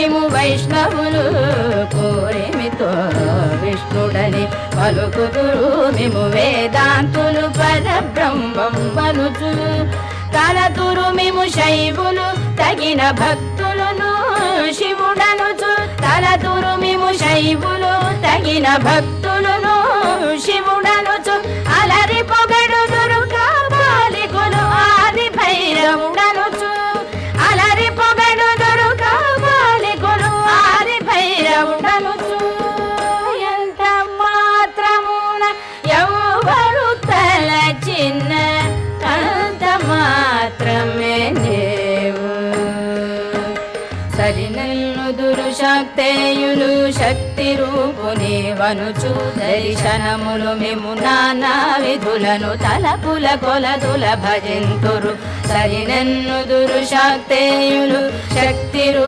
మిము వైష్ణవులు కోరిమితో విష్ణుడని పలుకుదురు మిము వేదాంతులు పరబ్రహ్మం వనుచు తలతురు మిము శైవులు తగిన భక్తులను శివుడనుచు తలతురు మిము శైవులు తగిన భక్తులను శివుడనుచు అలరి పొగడుదురు కాపాలికులు ఆది భైరవుడనుచు అలరి పొగడుదురు కాపాలికులు ఆది భైరవుడనుచు ఎంత మాత్రమున ఎవరు తలచిన అంత మాత్రమే నీవు సరినల్లుదురు శక్తేయులు శక్తి రూపుని వనుచు దర్శనములు మేము నానా విధులను తలపుల కొలదుల భజింతురు సరినన్నుదురు శక్తేయులు శక్తి